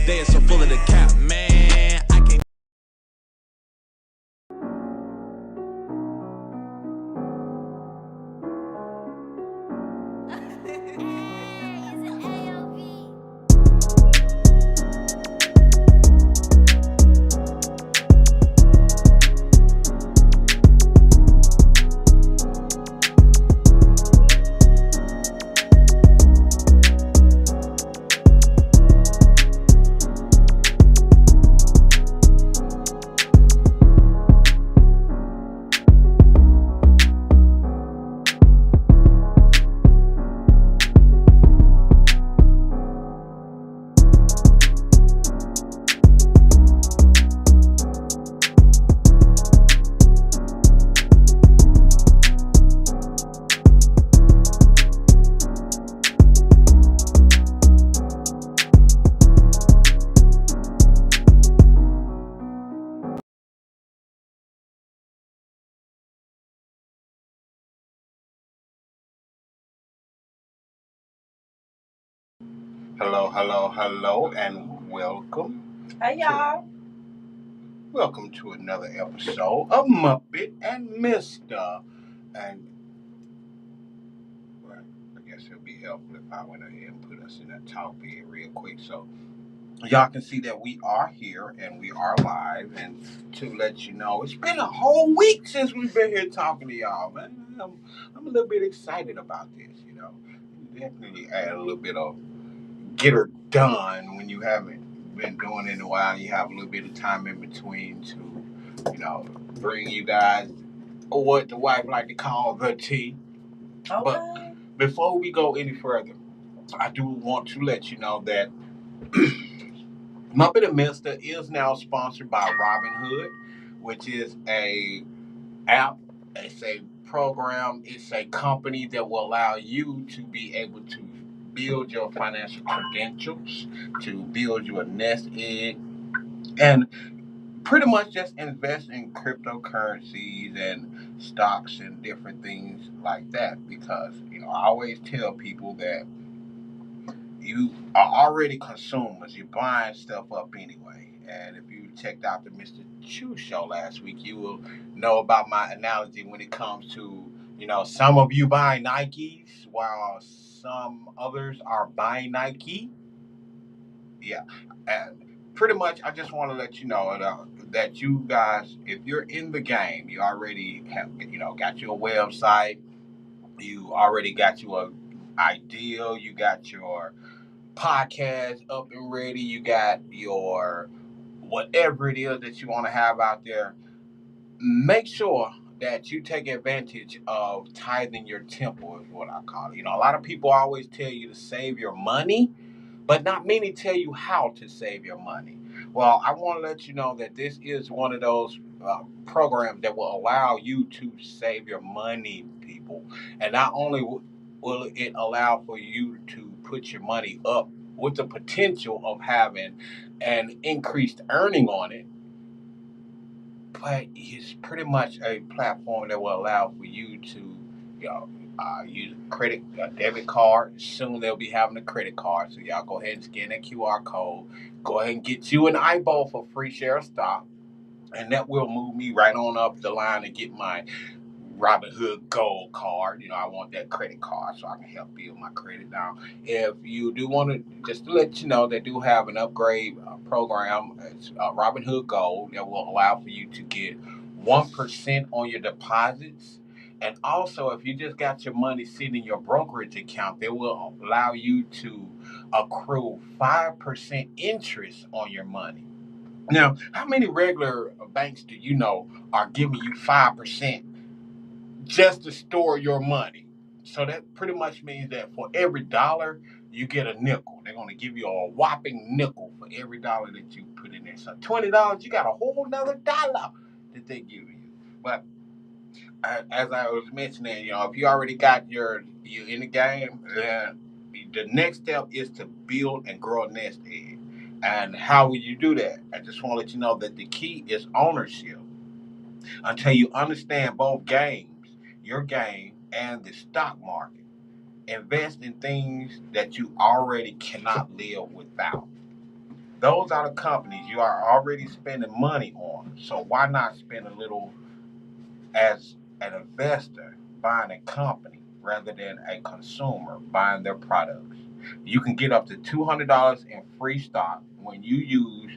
They are so full of the cap, man. I can't. Hello, hello, hello, and welcome. Hey y'all. Welcome to another episode of Muppet and Mister. And well, I guess it'll be helpful if I went ahead and put us in that talk bed real quick so y'all can see that we are here and we are live. And to let you know, it's been a whole week since we've been here talking to y'all, man. I'm a little bit excited about this, you know. Definitely add a little bit of get her done when you haven't been doing it in a while. You have a little bit of time in between to, bring you guys what the wife like to call the tea. Okay. But before we go any further, I do want to let you know that Muppet and Mister is now sponsored by Robinhood, which is a app. It's a program. It's a company that will allow you to be able to build your financial credentials, to build your nest egg, and pretty much just invest in cryptocurrencies and stocks and different things like that. Because I always tell people that you are already consumers. You're buying stuff up anyway. And if you checked out the Mr. Chu show last week, you will know about my analogy when it comes to, some of you buying Nikes while some others are buying Nike. Yeah. And pretty much, I just want to let you know that you guys, if you're in the game, you already have, got your website, you already got your ideal, you got your podcast up and ready, you got your whatever it is that you want to have out there, make sure that you take advantage of tithing your temple is what I call it. A lot of people always tell you to save your money, but not many tell you how to save your money. Well, I want to let you know that this is one of those programs that will allow you to save your money, people. And not only will it allow for you to put your money up with the potential of having an increased earning on it, but it's pretty much a platform that will allow for you to, use a debit card. Soon they'll be having a credit card, so y'all go ahead and scan that QR code. Go ahead and get you an eyeball for free share of stock, and that will move me right on up the line and get my Robinhood Gold card. I want that credit card so I can help build my credit. Now, if you do want to, just to let you know, they do have an upgrade program. It's Robinhood Gold that will allow for you to get 1% on your deposits. And also, if you just got your money sitting in your brokerage account, they will allow you to accrue 5% interest on your money. Now, how many regular banks do you know are giving you 5% just to store your money? So that pretty much means that for every dollar, you get a nickel. They're going to give you a whopping nickel for every dollar that you put in there. So $20, you got a whole nother dollar that they give you. But as I was mentioning, if you already got you in the game, then the next step is to build and grow a nest egg. And how will you do that? I just want to let you know that the key is ownership. Until you understand both games, your game and the stock market, invest in things that you already cannot live without. Those are the companies you are already spending money on. So why not spend a little as an investor buying a company rather than a consumer buying their products? You can get up to $200 in free stock when you use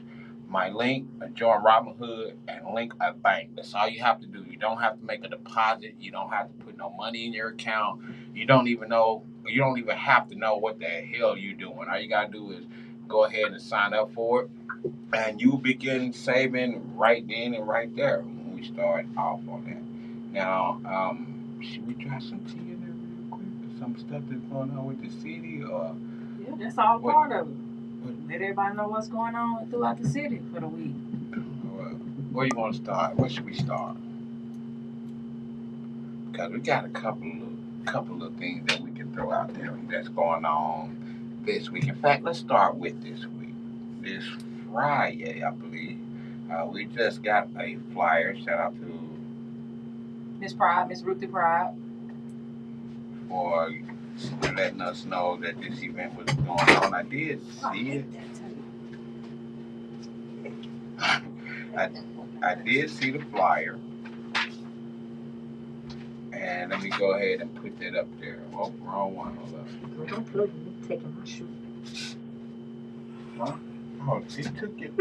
my link, join Robinhood, and link a bank. That's all you have to do. You don't have to make a deposit. You don't have to put no money in your account. You don't even know. You don't even have to know what the hell you're doing. All you gotta do is go ahead and sign up for it, and you begin saving right then and right there when we start off on that. Now, should we try some tea in there real quick? Some stuff that's going on with the city, or yeah, that's all what? part of it. Let everybody know what's going on throughout the city for the week. Where you want to start? Where should we start? Because we got a couple of things that we can throw out there that's going on this week. In fact, let's start with this week. This Friday, I believe. We just got a flyer. Shout out to Miss Ruthie Pride. For letting us know that this event was going on. I did see it. I did see the flyer. And let me go ahead and put that up there. Oh, wrong one. Hold up. Don't plug me taking my shoe. Huh? Oh, she took your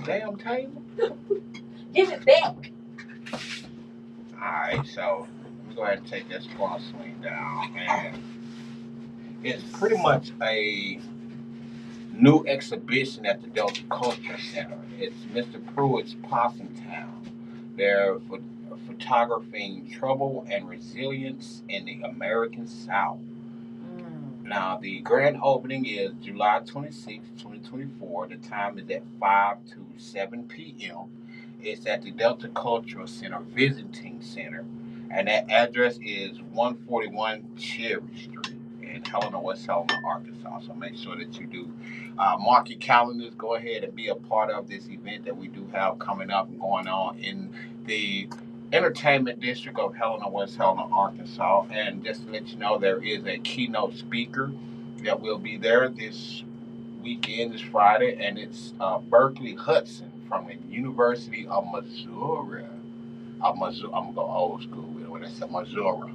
damn table? Give it back. Alright, so let me go ahead and take that squat swing down. And it's pretty much a new exhibition at the Delta Culture Center. It's Mr. Pruitt's Possum Town. They're photographing trouble and resilience in the American South. Now, the grand opening is July 26, 2024. The time is at 5 to 7 p.m. It's at the Delta Cultural Center Visiting Center. And that address is 141 Cherry Street in Helena, West Helena, Arkansas. So make sure that you do mark your calendars. Go ahead and be a part of this event that we do have coming up and going on in the entertainment district of Helena, West Helena, Arkansas. And just to let you know, there is a keynote speaker that will be there this weekend, this Friday, and it's Berkeley Hudson from the University of Missouri. I'm gonna go old school with it when I say Missouri.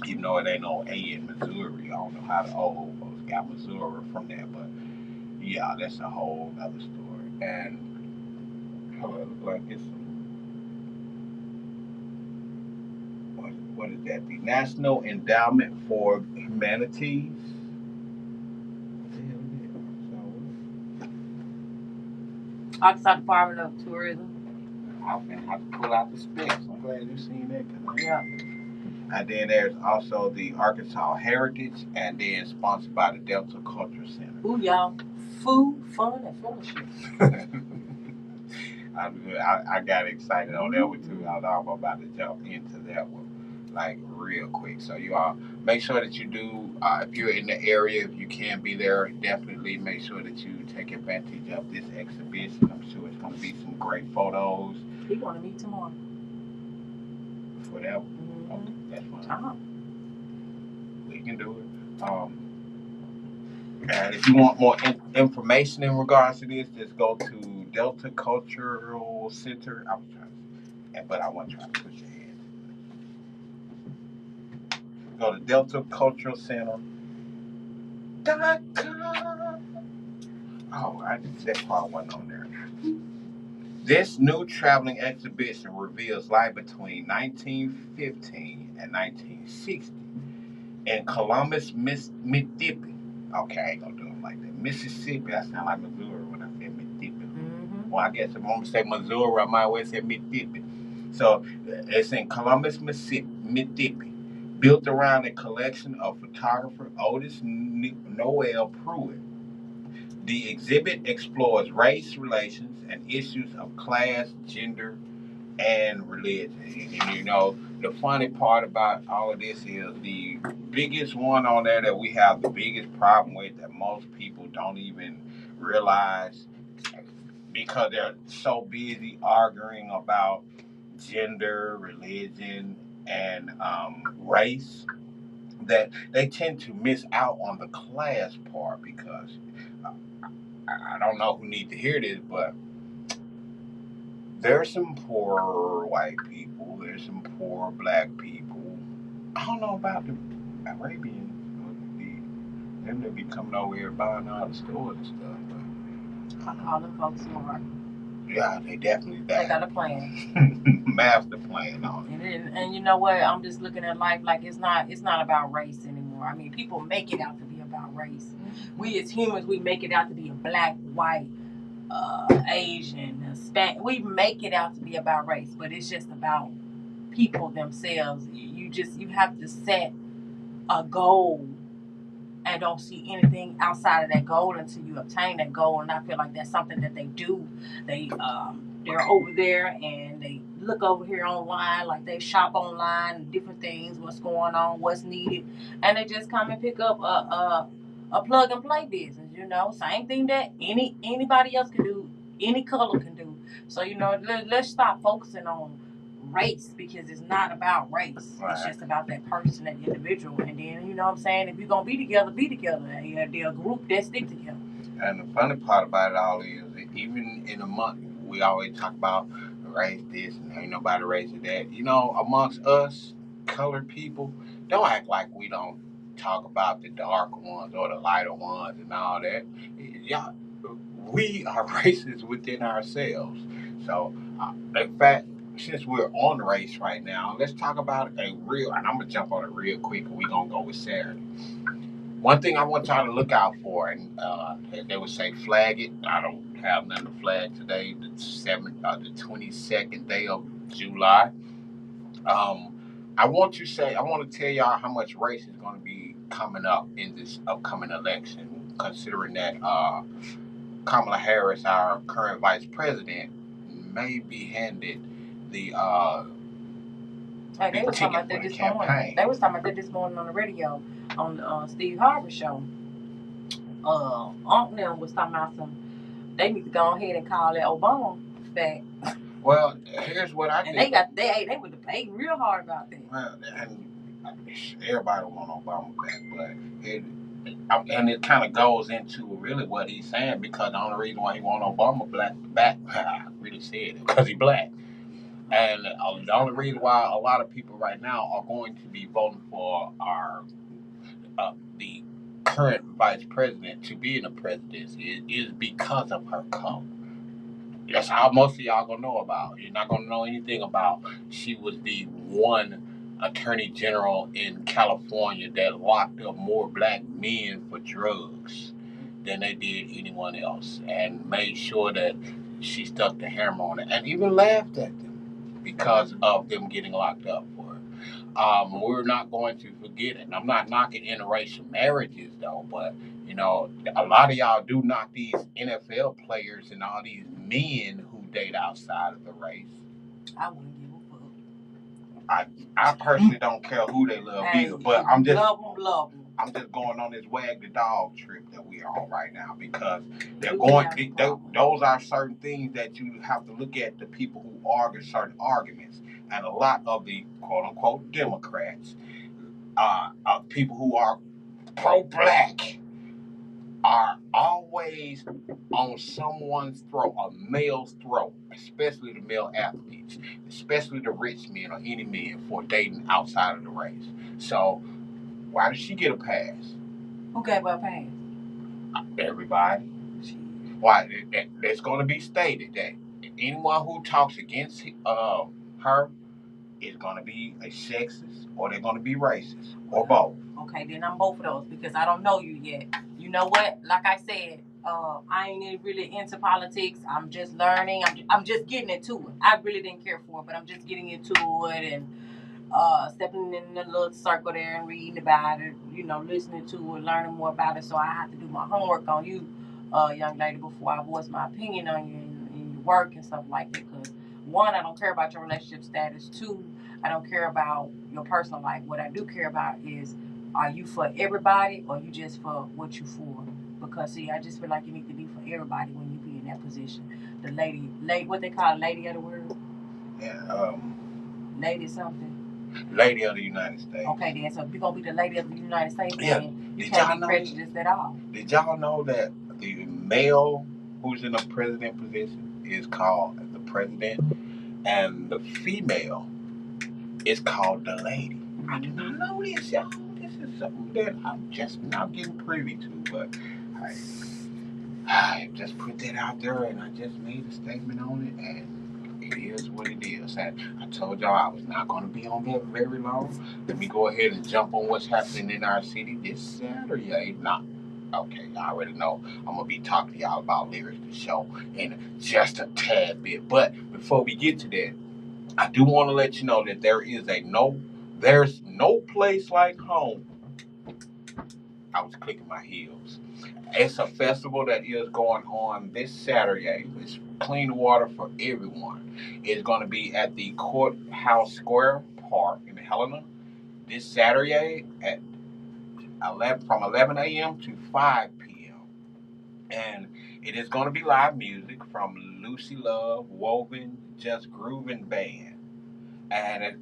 Even though it ain't no A in Missouri, I don't know how the old folks got Missouri from there, but yeah, that's a whole other story. And hold on, it look like it's what is that? The National Endowment for Humanities. What the hell is that? Arkansas Department of Tourism. I'm gonna have to pull out the specs. I'm glad you seen that. Yeah. And then there's also the Arkansas Heritage, and then sponsored by the Delta Culture Center. Ooh, y'all. Food, fun, and fellowship. I got excited on that one too. I was about to jump into that one like real quick. So you all make sure that you do. If you're in the area, if you can be there, definitely make sure that you take advantage of this exhibition. I'm sure it's going to be some great photos. He want to meet tomorrow. Whatever. Okay, that's fine. We can do it. And if you want more information in regards to this, just go to Delta Cultural Center. I was trying, but I wasn't trying to push your hand. Go to Delta Cultural Center.com. Oh, I just said part wasn't on there. This new traveling exhibition reveals life between 1915 and 1960 in Columbus, Mississippi. Okay, I ain't gonna do it like that. Mississippi, I sound like Missouri when I say Mississippi. Mm-hmm. Well, I guess if I'm gonna say Missouri, I might as well say Mississippi. So it's in Columbus, Mississippi, built around a collection of photographer Otis Noel Pruitt. The exhibit explores race relations and issues of class, gender, and religion. And you know, the funny part about all of this is the biggest one on there that we have the biggest problem with that most people don't even realize because they're so busy arguing about gender, religion, and race that they tend to miss out on the class part because I don't know who need to hear this, but there's some poor white people. There's some poor black people. I don't know about the Arabians. Them that be coming over here buying all the stores and stuff. I call them folks smart. Yeah, they definitely They got a plan. Master plan on it. And you know what? I'm just looking at life like it's not about race anymore. I mean, people make it out to be about race. We as humans, we make it out to be a black, white, Asian, Hispanic. We make it out to be about race, but it's just about people themselves. You have to set a goal and don't see anything outside of that goal until you obtain that goal. And I feel like that's something that they do. They're over there and they look over here online, like they shop online and different things, what's going on, what's needed, and they just come and pick up a plug and play business. Same thing that anybody else can do, any color can do. So let's stop focusing on race, because it's not about race. Right. It's just about that person, that individual. And then, you know what I'm saying, if you're going to be together, be together. They're a group that stick together. And the funny part about it all is that even in a month, we always talk about race this and ain't nobody raising that. Amongst us, colored people, don't act like we don't talk about the darker ones or the lighter ones and all that. Yeah, we are racist within ourselves. So, in fact, since we're on race right now, let's talk about and I'm going to jump on it real quick, and we're going to go with Saturday. One thing I want y'all to look out for, and they would say flag it. I don't have nothing to flag today, the 22nd day of July. I want to tell y'all how much race is going to be coming up in this upcoming election, considering that Kamala Harris, our current vice president, may be handed the they was talking about that this morning. They was talking about that this morning on the radio on the Steve Harvey show. Unc them was talking about they need to go ahead and call that Obama back. Well, here's what I and did. They were debating real hard about that. Well, and everybody want Obama back, but it kind of goes into really what he's saying, because the only reason why he want Obama back, I really said it, because he's black. And the only reason why a lot of people right now are going to be voting for the current vice president to be in the presidency is because of her color. That's how most of y'all gonna know about. You're not gonna know anything about she was the one attorney general in California that locked up more black men for drugs than they did anyone else, and made sure that she stuck the hammer on it, and even laughed at them because of them getting locked up for it. We're not going to forget it. And I'm not knocking interracial marriages though, but a lot of y'all do knock these NFL players and all these men who date outside of the race. I wouldn't give a fuck. I personally don't care who they love either, but I'm just love them. I'm just going on this wag the dog trip that we are on right now, because those are certain things that you have to look at, the people who argue certain arguments, and a lot of the quote unquote Democrats, people who are pro-black, are always on someone's throat, a male's throat, especially the male athletes, especially the rich men or any men, for dating outside of the race. So why did she get a pass? Who gave her a pass? Everybody. Why? It's going to be stated that anyone who talks against her is going to be a sexist, or they're going to be racist, or both. Okay, then I'm both of those, because I don't know you yet. You know what? Like I said, I ain't really into politics. I'm just learning. I'm just getting into it. I really didn't care for it, but I'm just getting into it and stepping in the little circle there and reading about it, listening to it, learning more about it. So I have to do my homework on you, young lady, before I voice my opinion on you and your work and stuff like that. Because one, I don't care about your relationship status. Two, I don't care about your personal life. What I do care about is, are you for everybody, or you just for what you for? Because see, I just feel like you need to be for everybody when you be in that position. The lady, what they call lady of the world? Yeah. Lady something. Lady of the United States. Okay, then. So if you're gonna be the lady of the United States, yeah. then you can't be prejudiced at all. Did y'all know that the male who's in a president position is called the president, and the female is called the lady. I did not know this, y'all. This is something that I'm just now getting privy to, but I just put that out there and I just made a statement on it, and it is what it is. And I told y'all I was not going to be on that very long. Let me go ahead and jump on what's happening in our city this Saturday. Okay, I already know I'm going to be talking to y'all about Lyrics the Show in just a tad bit. But before we get to that, I do want to let you know that there's no place like home. I was clicking my heels. It's a festival that is going on this Saturday. It's clean water for everyone. It's going to be at the Courthouse Square Park in Helena this Saturday from 11 a.m. to 5 p.m. And it is going to be live music from Lucy Love, Woven, Just Groovin' Band. And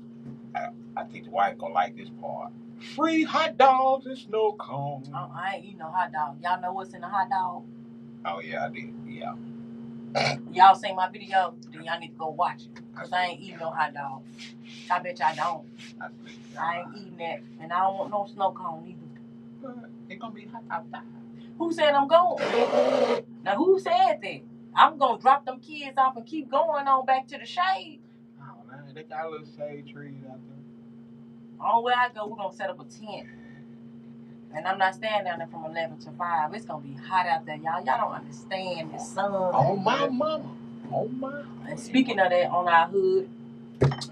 I think the wife gonna like this part. Free hot dogs and snow cones. Oh, I ain't eating no hot dog. Y'all know what's in a hot dog? Oh yeah, I did. Yeah. Y'all seen my video? Then y'all need to go watch it. Cause I ain't eating no hot dog. I bet y'all don't. I ain't eating that, and I don't want no snow cone either. It's gonna be hot outside. Who said I'm going? Now who said that? I'm gonna drop them kids off and keep going on back to the shade. Oh man, they got little shade trees out there. On where I go, we're gonna set up a tent. And I'm not staying down there from 11 to 5. It's gonna be hot out there, y'all. Y'all don't understand this sun. Oh my mama. Oh my. And speaking of that, on our hood,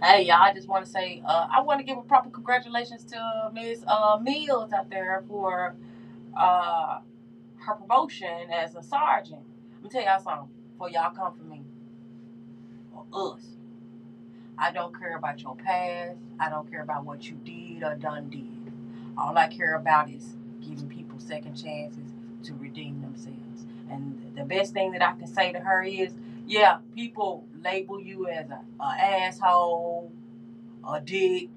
hey y'all, I just want to say, I want to give a proper congratulations to Miss Mills out there for her promotion as a sergeant. Let me tell y'all something before y'all come for me. Or us. I don't care about your past. I don't care about what you did or done did. All I care about is giving people second chances to redeem themselves. And the best thing that I can say to her is, yeah, people label you as an asshole, a dick,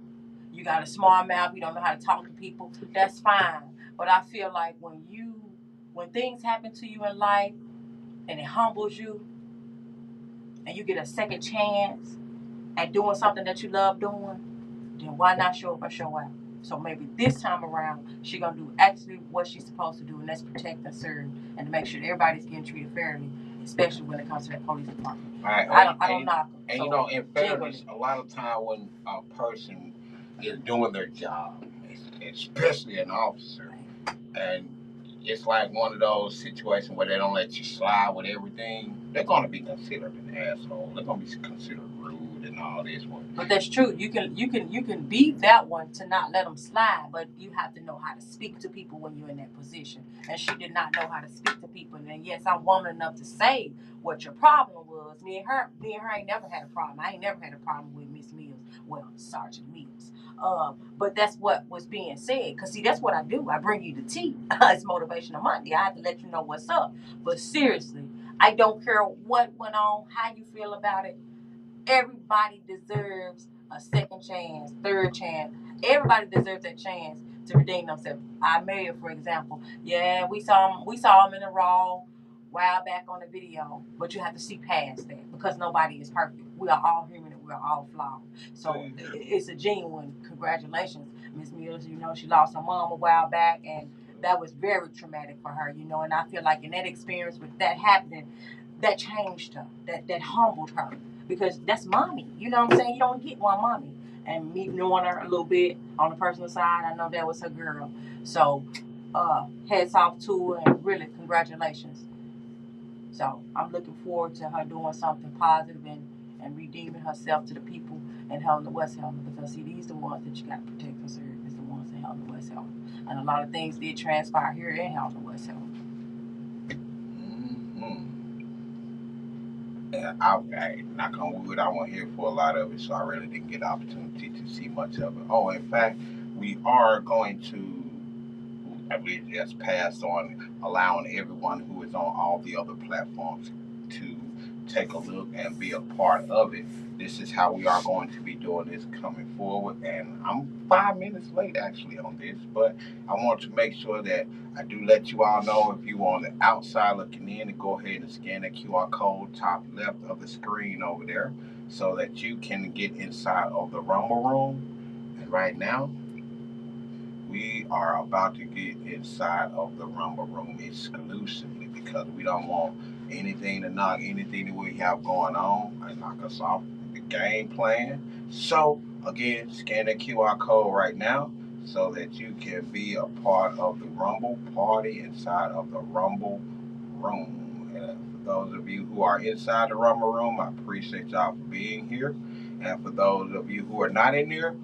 you got a smart mouth, you don't know how to talk to people. That's fine. But I feel like when things happen to you in life and it humbles you and you get a second chance at doing something that you love doing, then why not show up or show out? So maybe this time around, she's going to do actually what she's supposed to do, and that's protect and serve and to make sure that everybody's getting treated fairly, especially when it comes to the police department. Right. I don't knock them. And so, you know, in fairness, a lot of time when a person is doing their job, especially an officer, and it's like one of those situations where they don't let you slide with everything, they're going to be considered an asshole. They're going to be considered rude and all this one. But that's true. You can be that one to not let them slide, but you have to know how to speak to people when you're in that position. And she did not know how to speak to people. And yes, I'm woman enough to say what your problem was. Me and her ain't never had a problem. I ain't never had a problem with Miss Mills. Well, Sergeant Mills. But that's what was being said. Because, see, that's what I do. I bring you the tea. It's Motivational Monday. I have to let you know what's up. But seriously, I don't care what went on, how you feel about it. Everybody deserves a second chance, third chance. Everybody deserves that chance to redeem themselves. Our mayor, for example, yeah, we saw him in a raw while back on the video, but you have to see past that because nobody is perfect. We are all human and we are all flawed. So it's a genuine congratulations, Miss Mills. You know, she lost her mom a while back, and that was very traumatic for her. You know, and I feel like in that experience with that happening, that changed her, that humbled her. Because that's mommy. You know what I'm saying? You don't get one mommy. And me knowing her a little bit on the personal side, I know that was her girl. So, heads off to her and really congratulations. So, I'm looking forward to her doing something positive and redeeming herself to the people in Helena, West Helena. Because, see, these are the ones that you got to protect and serve. It's the ones in Helena, West Helena. And a lot of things did transpire here in Helena, West Helena. Knock on wood, I wasn't here for a lot of it, so I really didn't get the opportunity to see much of it. Oh, in fact, we are going to, we just passed on allowing everyone who is on all the other platforms to take a look and be a part of it. this is how we are going to be doing this coming forward. And I'm 5 minutes late actually on this, but I want to make sure that I do let you all know if you are on the outside looking in to go ahead and scan the QR code top left of the screen over there so that you can get inside of the Rumble Room. And right now, we are about to get inside of the Rumble Room exclusively because we don't want anything to knock anything that we have going on and knock us off the game plan. So, again, scan the QR code right now so that you can be a part of the Rumble party inside of the Rumble Room. And for those of you who are inside the Rumble Room, I appreciate y'all for being here. And for those of you who are not in there,